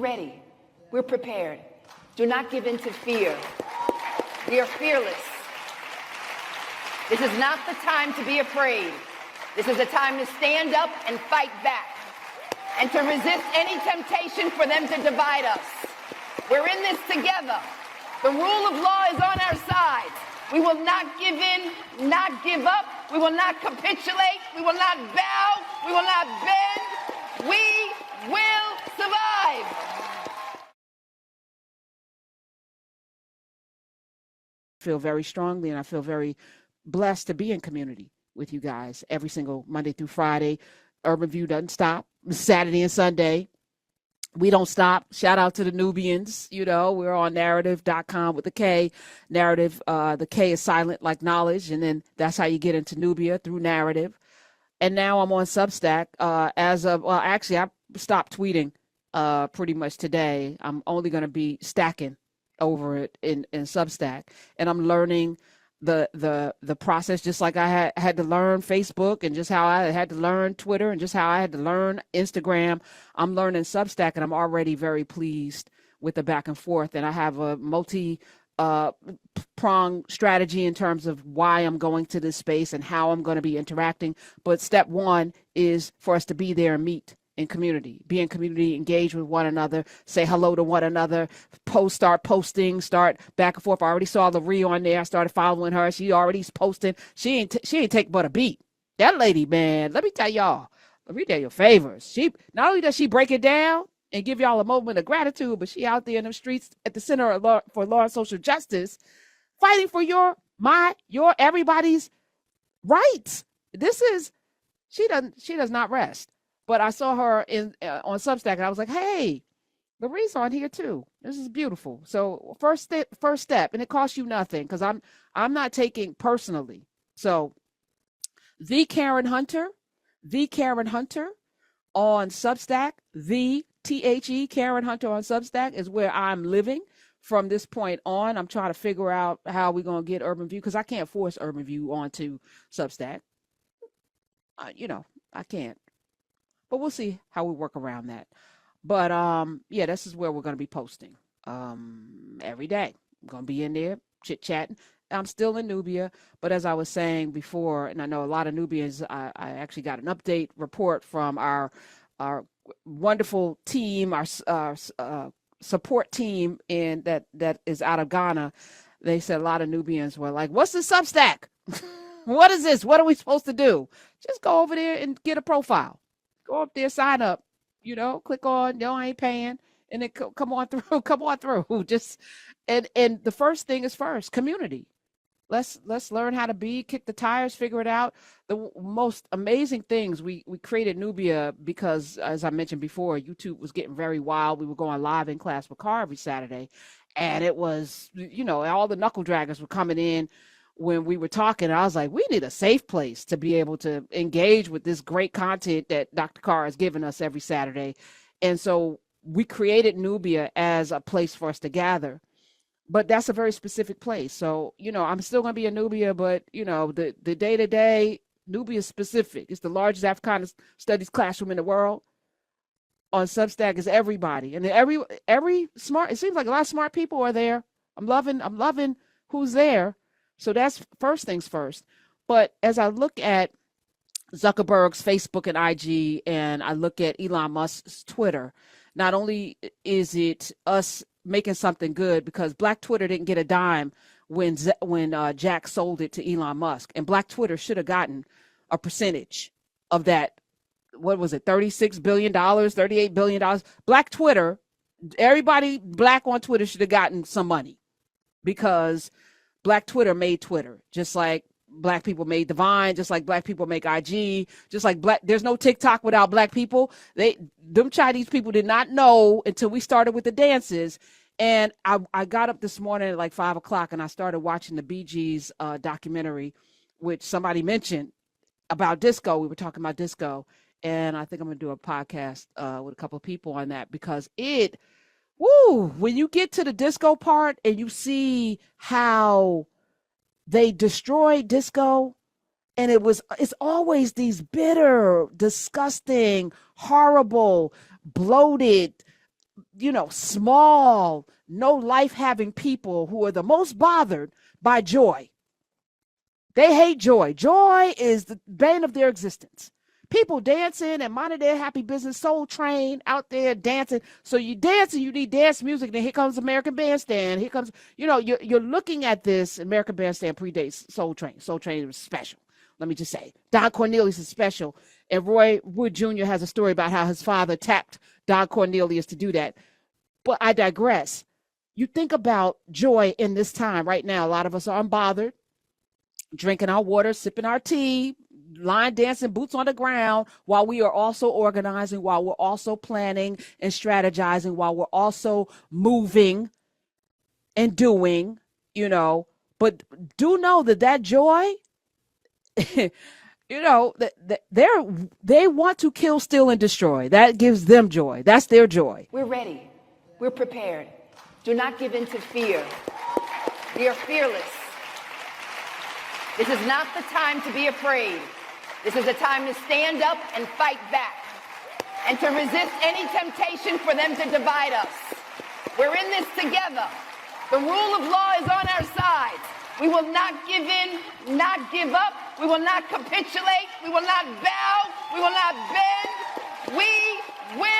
ready. We're prepared. Do not give in to fear. We are fearless. This is not the time to be afraid. This is a time to stand up and fight back and to resist any temptation for them to divide us. We're in this together. The rule of law is on our side. We will not give in, not give up. We will not capitulate. We will not bow. We will not bend. We will survive. I feel very strongly, and I feel very blessed to be in community with you guys every single Monday through Friday. Urban View doesn't stop. Saturday and Sunday, we don't stop. Shout out to the Nubians. You know, we're on narrative.com with the K. Narrative, the K is silent like knowledge, and then that's how you get into Nubia, through Narrative. And now I'm on Substack actually, I stopped tweeting pretty much today. I'm only going to be stacking over it in Substack, and I'm learning the process, just like I had to learn Facebook, and just how I had to learn Twitter, and just how I had to learn Instagram. I'm learning Substack, and I'm already very pleased with the back and forth. And I have a multi-pronged strategy in terms of why I'm going to this space and how I'm going to be interacting. But step one is for us to be there and meet in community, be in community, engage with one another, say hello to one another, start posting, start back and forth. I already saw Laree on there. I started following her. She already's posting. She ain't take but a beat. That lady, man, let me tell y'all, Laree did your favors. She, not only does she break it down and give y'all a moment of gratitude, but she out there in the streets at the center of for law and social justice, fighting for your everybody's rights. She does not rest. But I saw her on Substack, and I was like, hey, Laree's on here too. This is beautiful. So first step, and it costs you nothing, because I'm not taking personally. So the Karen Hunter on Substack, the THE Karen Hunter on Substack is where I'm living from this point on. I'm trying to figure out how we're going to get Urban View, because I can't force Urban View onto Substack. I can't. But we'll see how we work around that. But yeah, this is where we're going to be posting every day. I'm going to be in there chit-chatting. I'm still in Nubia, but as I was saying before, and I know a lot of Nubians, I actually got an update report from our wonderful team, our support team that is out of Ghana. They said a lot of Nubians were like, what's the Substack? What is this? What are we supposed to do? Just go over there and get a profile. Go up there, sign up, click on, no, I ain't paying. And then come on through. Just, and the first thing is first, community. Let's learn how to kick the tires, figure it out. The most amazing things, we created Nubia because, as I mentioned before, YouTube was getting very wild. We were going live in class with Car every Saturday. And it was, all the knuckle draggers were coming in when we were talking. I was like, we need a safe place to be able to engage with this great content that Dr. Carr has given us every Saturday. And so we created Nubia as a place for us to gather. But that's a very specific place. So, I'm still going to be in Nubia, but, the day-to-day, Nubia is specific. It's the largest Africana studies classroom in the world. On Substack is everybody. And every smart, it seems like a lot of smart people are there. I'm loving who's there. So that's first things first. But as I look at Zuckerberg's Facebook and IG, and I look at Elon Musk's Twitter, not only is it us making something good, because Black Twitter didn't get a dime when Jack sold it to Elon Musk, and Black Twitter should have gotten a percentage of that. What was it? $36 billion, $38 billion. Black Twitter, everybody Black on Twitter should have gotten some money, because Black Twitter made Twitter, just like Black people made Divine, just like Black people make IG, just like there's no TikTok without Black people. Them Chinese people did not know until we started with the dances. And I got up this morning at like 5 o'clock, and I started watching the Bee Gees documentary, which somebody mentioned about disco. We were talking about disco, and I think I'm going to do a podcast with a couple of people on that, because when you get to the disco part and you see how they destroyed disco, and it's always these bitter, disgusting, horrible, bloated, small, no life having people who are the most bothered by joy. They hate joy. Joy is the bane of their existence. People dancing and minding their happy business, Soul Train out there dancing. So you dance and you need dance music. Then here comes American Bandstand. Here comes, you're looking at this. American Bandstand predates Soul Train. Soul Train was special. Let me just say, Don Cornelius is special. And Roy Wood Jr. has a story about how his father tapped Don Cornelius to do that. But I digress. You think about joy in this time right now. A lot of us are unbothered, drinking our water, sipping our tea, line dancing, boots on the ground, while we are also organizing, while we're also planning and strategizing, while we're also moving and doing, But do know that joy, that they want to kill, steal, and destroy. That gives them joy. That's their joy. We're ready. We're prepared. Do not give in to fear. We are fearless. This is not the time to be afraid. This is a time to stand up and fight back and to resist any temptation for them to divide us. We're in this together. The rule of law is on our side. We will not give in, not give up. We will not capitulate. We will not bow. We will not bend. We will